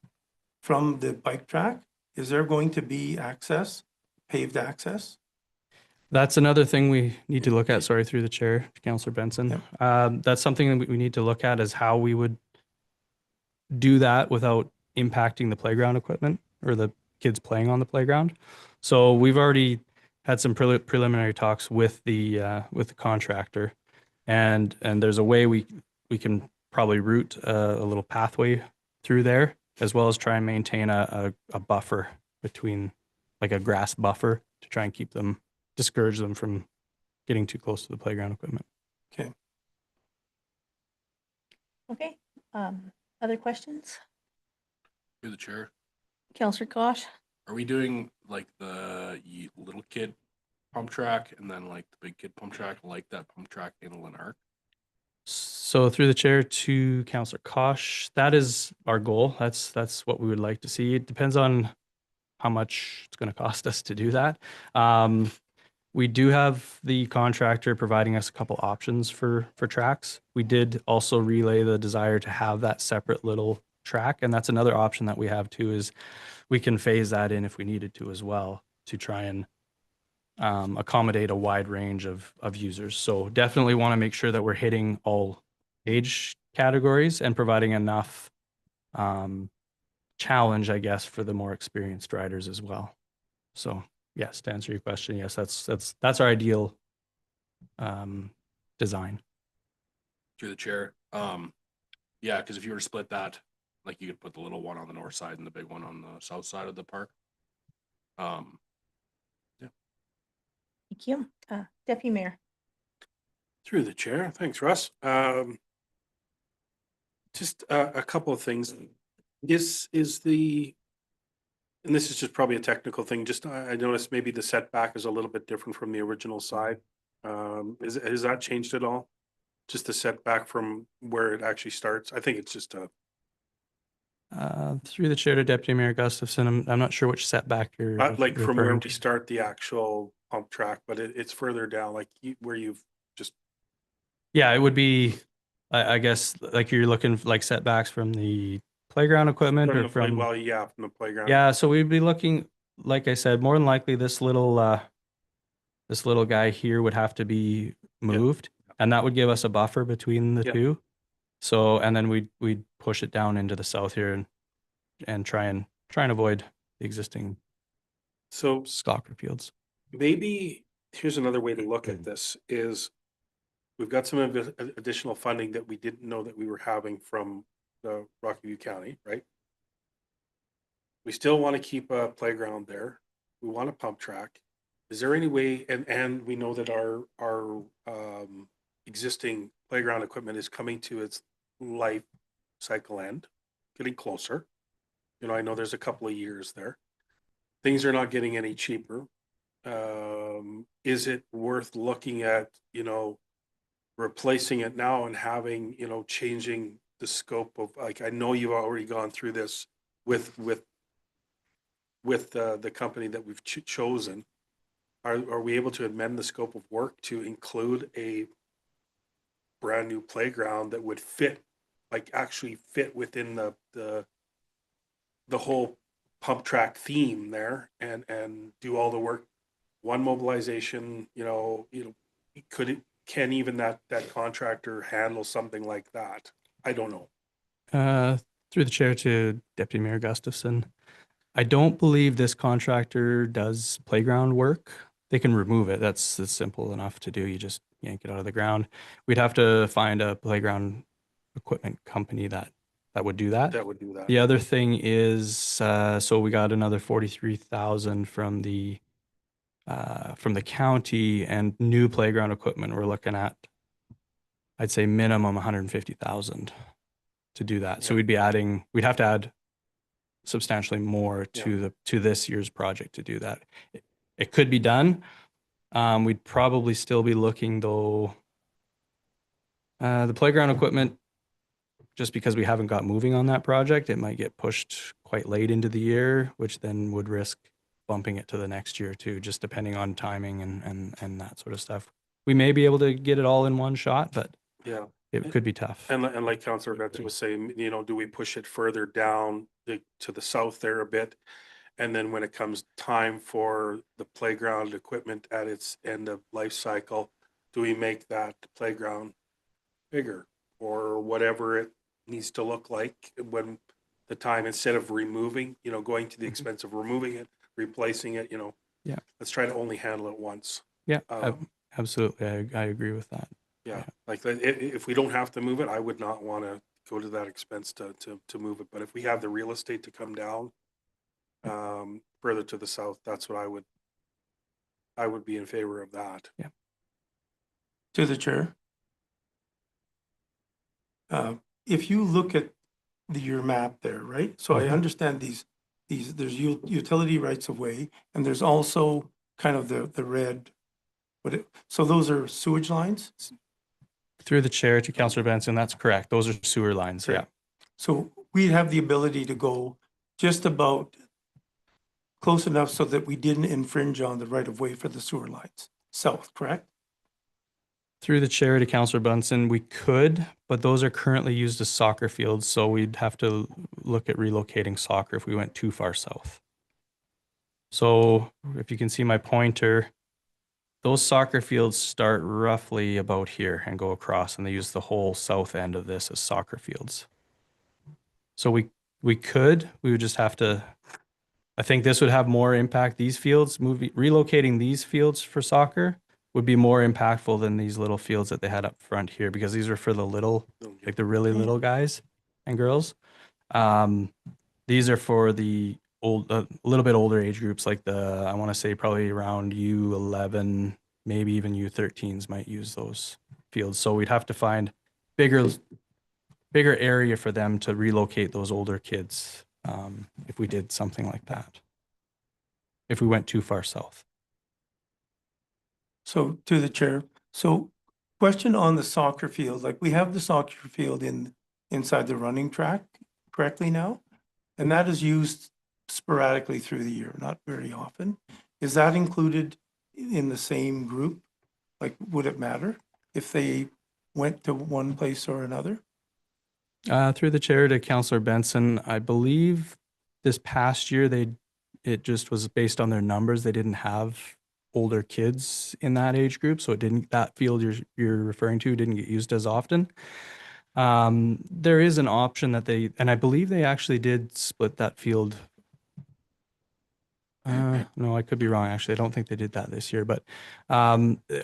Speaker 10: from the bike track, is there going to be access, paved access?
Speaker 13: That's another thing we need to look at. Sorry, through the chair, Councillor Benson. That's something that we need to look at, is how we would do that without impacting the playground equipment or the kids playing on the playground. So we've already had some preliminary talks with the contractor, and there's a way we can probably route a little pathway through there, as well as try and maintain a buffer between, like a grass buffer, to try and discourage them from getting too close to the playground equipment.
Speaker 10: Okay.
Speaker 1: Okay, other questions?
Speaker 5: Through the chair.
Speaker 1: Counselor Kosh?
Speaker 5: Are we doing like the little kid pump track and then like the big kid pump track, like that pump track in Lanark?
Speaker 13: So through the chair to Councillor Kosh, that is our goal. That's what we would like to see. It depends on how much it's going to cost us to do that. We do have the contractor providing us a couple options for tracks. We did also relay the desire to have that separate little track, and that's another option that we have too, is we can phase that in if we needed to as well, to try and accommodate a wide range of users. So definitely want to make sure that we're hitting all age categories and providing enough challenge, I guess, for the more experienced riders as well. So yes, to answer your question, yes, that's our ideal design.
Speaker 5: Through the chair. Yeah, because if you were to split that, like you could put the little one on the north side and the big one on the south side of the park.
Speaker 1: Thank you. Deputy Mayor?
Speaker 9: Through the chair. Thanks, Russ. Just a couple of things. This is and this is just probably a technical thing. Just I noticed maybe the setback is a little bit different from the original side. Has that changed at all? Just the setback from where it actually starts? I think it's just a.
Speaker 13: Through the chair to Deputy Mayor Gustafson, I'm not sure which setback you're
Speaker 9: Like from where
Speaker 13: referring
Speaker 9: we
Speaker 13: to.
Speaker 9: start the actual pump track, but it's further down, like where you've just.
Speaker 13: Yeah, it would be, I guess, like you're looking like setbacks from the playground equipment or from.
Speaker 9: Well, yeah, from the playground.
Speaker 13: Yeah, so we'd be looking, like I said, more than likely this little guy here would have to be moved, and that would give us a buffer between the
Speaker 9: Yeah.
Speaker 13: two. So, and then we'd push it down into the south here and try and avoid the existing
Speaker 9: So
Speaker 13: soccer fields.
Speaker 9: maybe here's another way to look at this is we've got some additional funding that we didn't know that we were having from the Rocky View County, right? We still want to keep a playground there. We want a pump track. Is there any way, and we know that our existing playground equipment is coming to its life cycle end, getting closer. You know, I know there's a couple of years there. Things are not getting any cheaper. Is it worth looking at, you know, replacing it now and having, you know, changing the scope of, like, I know you've already gone through this with with the company that we've chosen, are we able to amend the scope of work to include a brand new playground that would fit, like actually fit within the whole pump track theme there, and do all the work, one mobilization, can even that contractor handle something like that? I don't know.
Speaker 13: Through the chair to Deputy Mayor Gustafson, I don't believe this contractor does playground work. They can remove it. That's simple enough to do. You just yank it out of the ground. We'd have to find a playground equipment company that would do that.
Speaker 9: That would do that.
Speaker 13: The other thing is, so we got another 43,000 from the county, and new playground equipment. We're looking at, I'd say minimum 150,000 to do that. So we'd have to add substantially more to this year's project to do that. It could be done. We'd probably still be looking though, the playground equipment, just because we haven't got moving on that project, it might get pushed quite late into the year, which then would risk bumping it to the next year too, just depending on timing and that sort of stuff. We may be able to get it all in one shot, but
Speaker 9: Yeah.
Speaker 13: it could be tough.
Speaker 9: And like Councillor Benson was saying, do we push it further down to the south there a bit? And then when it comes time for the playground equipment at its end of life cycle, do we make that playground bigger or whatever it needs to look like when the time, instead of removing, going to the expense of removing it, replacing it,
Speaker 13: Yeah.
Speaker 9: let's try to only handle it once.
Speaker 13: Yeah,
Speaker 9: Um,
Speaker 13: absolutely. I agree with that.
Speaker 9: Yeah, like if we don't have to move it, I would not want to go to that expense to move it. But if we have the real estate to come down further to the south, that's what I would be in favor of that.
Speaker 13: Yeah.
Speaker 10: To the chair. If you look at your map there, right? So I understand these, there's utility rights of way, and there's also kind of the red. So those are sewage lines?
Speaker 13: Through the chair to Councillor Benson, that's correct. Those are sewer lines. Yeah.
Speaker 10: So we have the ability to go just about close enough so that we didn't infringe on the right of way for the sewer lines, south, correct?
Speaker 13: Through the chair to Councillor Bunsen, we could, but those are currently used as soccer fields, so we'd have to look at relocating soccer if we went too far south. So if you can see my pointer, those soccer fields start roughly about here and go across, and they use the whole south end of this as soccer fields. So we would just have to, I think this would have more impact. These fields, relocating these fields for soccer would be more impactful than these little fields that they had up front here, because these are for the little, like the really little guys and girls. These are for the a little bit older age groups, like I want to say probably around U11, maybe even U13s might use those fields. So we'd have to find bigger area for them to relocate those older kids if we did something like that, if we went too far south.
Speaker 10: So to the chair, so question on the soccer field, like we have the soccer field inside the running track correctly now, and that is used sporadically through the year, not very often. Is that included in the same group? Like, would it matter if they went to one place or another?
Speaker 13: Through the chair to Councillor Benson, I believe this past year it just was based on their numbers. They didn't have older kids in that age group, so that field you're referring to didn't get used as often. There is an option that and I believe they actually did split that field. No, I could be wrong. Actually, I don't think they did that this year, but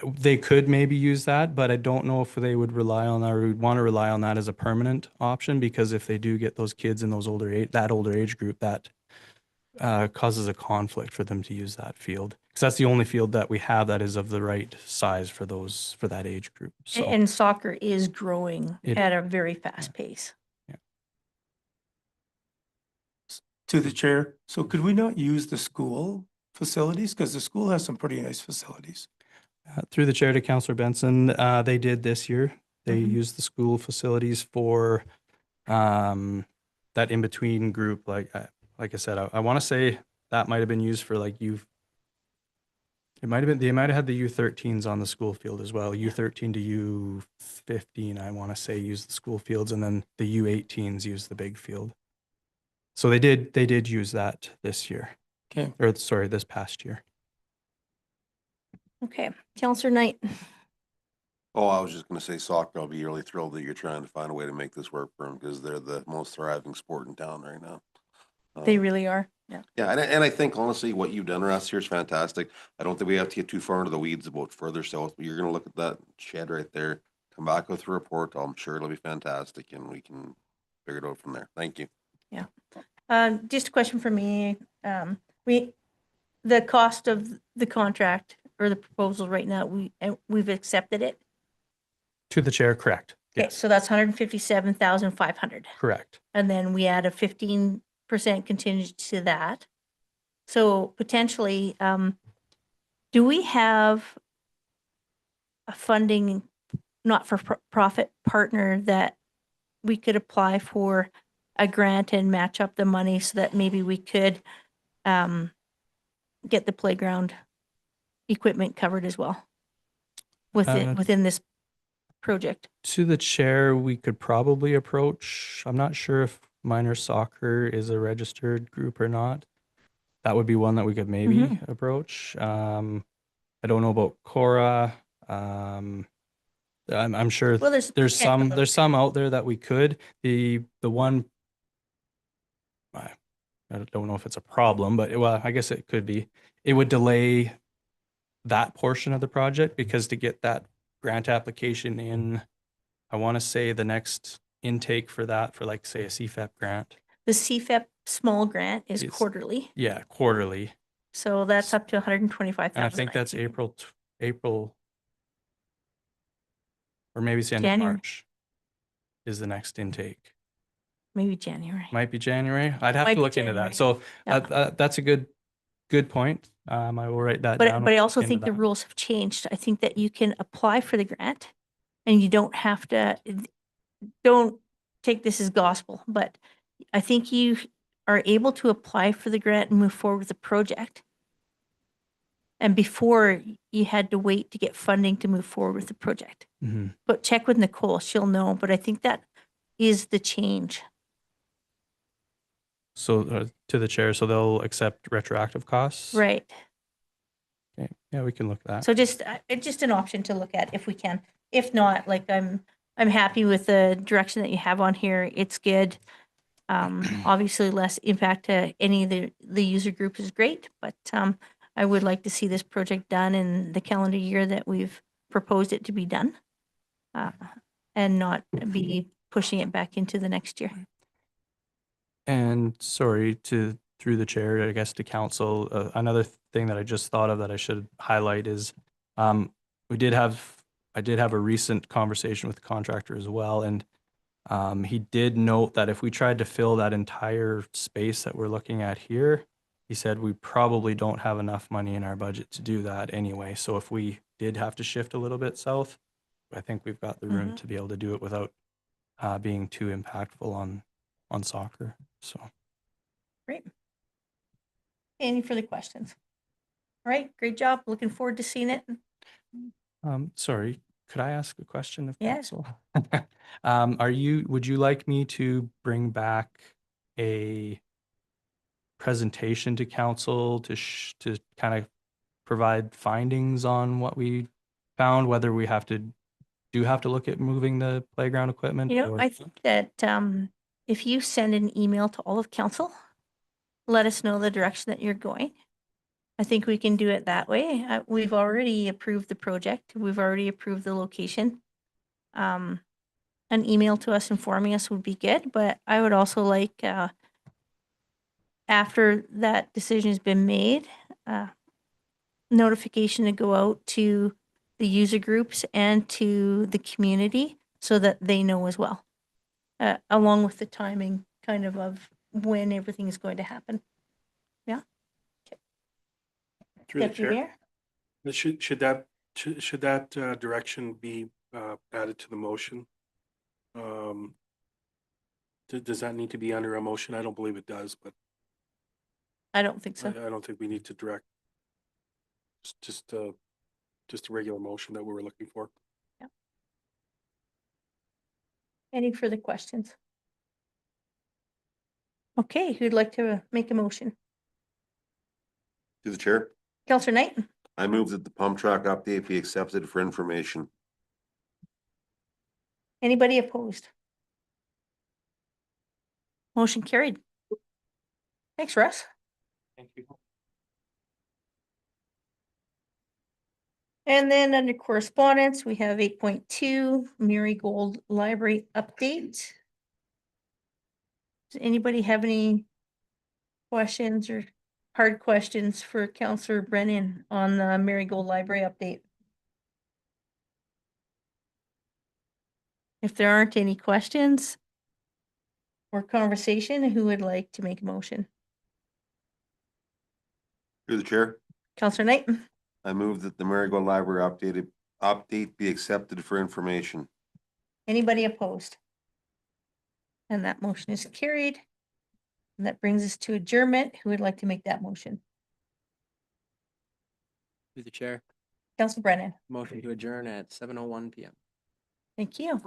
Speaker 13: they could maybe use that, but I don't know if they would rely on that or would want to rely on that as a permanent option, because if they do get those kids in those older age group, that causes a conflict for them to use that field, because that's the only field that we have that is of the right size for that age group. So
Speaker 1: And soccer is growing
Speaker 13: It-
Speaker 1: at a very fast pace.
Speaker 10: To the chair, so could we not use the school facilities? Because the school has some pretty nice facilities.
Speaker 13: through the chair to Councillor Benson, they did this year. They used the school facilities for that in-between group. Like I said, I want to say that might have been used for like youth. It might have been, they might have had the U13s on the school field as well. U13 to U15, I want to say, use the school fields, and then the U18s use the big field. So they did use that this year.
Speaker 6: Okay.
Speaker 13: Or sorry, this past year.
Speaker 1: Okay, Counselor Knight.
Speaker 2: Oh, I was just gonna say soccer. I'll be really thrilled that you're trying to find a way to make this work for them because they're the most thriving sport in town right now.
Speaker 1: They really are. Yeah.
Speaker 2: Yeah, and I think honestly, what you've done, Russ, here is fantastic. I don't think we have to get too far into the weeds about further south, but you're gonna look at that shed right there, come back with a report. I'm sure it'll be fantastic and we can figure it out from there. Thank you.
Speaker 1: Yeah. Just a question for me. The cost of the contract or the proposal right now, we've accepted it.
Speaker 13: To the chair, correct.
Speaker 1: Okay,
Speaker 13: Yes,
Speaker 1: so that's 157,500.
Speaker 13: correct.
Speaker 1: And then we add a 15% contingent to that. So potentially, do we have a funding not-for-profit partner that we could apply for a grant and match up the money so that maybe we could get the playground equipment covered as well within this project?
Speaker 13: To the chair, we could probably approach. I'm not sure if minor soccer is a registered group or not. That would be one that we could maybe approach. I don't know about Cora. I'm sure
Speaker 1: Well,
Speaker 13: there's some out there that we could. The one, I don't know if it's a problem, but well, I guess it could be. It would delay that portion of the project because to get that grant application in, I want to say the next intake for that, for like say a CFEP grant.
Speaker 1: The CFEP small grant is
Speaker 13: It's-
Speaker 1: quarterly,
Speaker 13: Yeah, quarterly.
Speaker 1: so that's up to 125,000.
Speaker 13: And I think that's April, or maybe it's the end of
Speaker 1: January.
Speaker 13: March is the next intake.
Speaker 1: Maybe January.
Speaker 13: Might be January. I'd have
Speaker 1: Might
Speaker 13: to
Speaker 1: be
Speaker 13: look into
Speaker 1: January.
Speaker 13: that. So
Speaker 1: Yeah.
Speaker 13: that's a good point. I will write that down.
Speaker 1: But I also
Speaker 13: look into
Speaker 1: think the
Speaker 13: that.
Speaker 1: rules have changed. I think that you can apply for the grant and you don't have to, don't take this as gospel, but I think you are able to apply for the grant and move forward with the project. And before you had to wait to get funding to move forward with the project.
Speaker 13: Mhm.
Speaker 1: But check with Nicole, she'll know, but I think that is the change.
Speaker 13: So to the chair, so they'll accept retroactive costs?
Speaker 1: Right.
Speaker 13: Okay. Yeah, we can look at that.
Speaker 1: So just, it's just an option to look at if we can. If not, like I'm happy with the direction that you have on here. It's good. Obviously less impact to any of the user group is great, but I would like to see this project done in the calendar year that we've proposed it to be done. And not be pushing it back into the next year.
Speaker 13: And sorry through the chair, I guess to council, another thing that I just thought of that I should highlight is I did have a recent conversation with the contractor as well. And he did note that if we tried to fill that entire space that we're looking at here, he said we probably don't have enough money in our budget to do that anyway. So if we did have to shift a little bit south, I think we've got the room to be able to do it without being too impactful on soccer. So.
Speaker 1: Great. Any further questions? All right, great job. Looking forward to seeing it.
Speaker 13: Sorry, could I ask a question of
Speaker 1: Yeah.
Speaker 13: council? Would you like me to bring back a presentation to council to kind of provide findings on what we found, whether we have to look at moving the playground equipment?
Speaker 1: You know, I think that if you send an email to all of council, let us know the direction that you're going. I think we can do it that way. We've already approved the project. We've already approved the location. An email to us informing us would be good, but I would also like, after that decision has been made, notification to go out to the user groups and to the community so that they know as well, along with the timing kind of when everything is going to happen. Yeah.
Speaker 9: Through the
Speaker 1: Deputy
Speaker 9: chair.
Speaker 1: Mayor?
Speaker 9: Should that direction be added to the motion? Does that need to be under a motion? I don't believe it does, but
Speaker 1: I don't think so.
Speaker 9: I don't think we need to direct. Just a regular motion that we were looking for.
Speaker 1: Any further questions? Okay, who'd like to make a motion?
Speaker 2: To the chair,
Speaker 1: Counselor Knight,
Speaker 2: I move that the pump track update be accepted for information.
Speaker 1: anybody opposed? Motion carried. Thanks, Russ.
Speaker 9: Thank you.
Speaker 1: And then under correspondence, we have 8.2 Marigold Library update. Does anybody have any questions or hard questions for Counselor Brennan on the Marigold Library update? If there aren't any questions or conversation, who would like to make a motion?
Speaker 2: Through the chair,
Speaker 1: Counselor Knight,
Speaker 2: I move that the Marigold Library update be accepted for information.
Speaker 1: anybody opposed? And that motion is carried. And that brings us to adjournment. Who would like to make that motion?
Speaker 6: Through the chair,
Speaker 1: Counselor Brennan,
Speaker 6: motion to adjourn at 7:01 PM.
Speaker 1: thank you.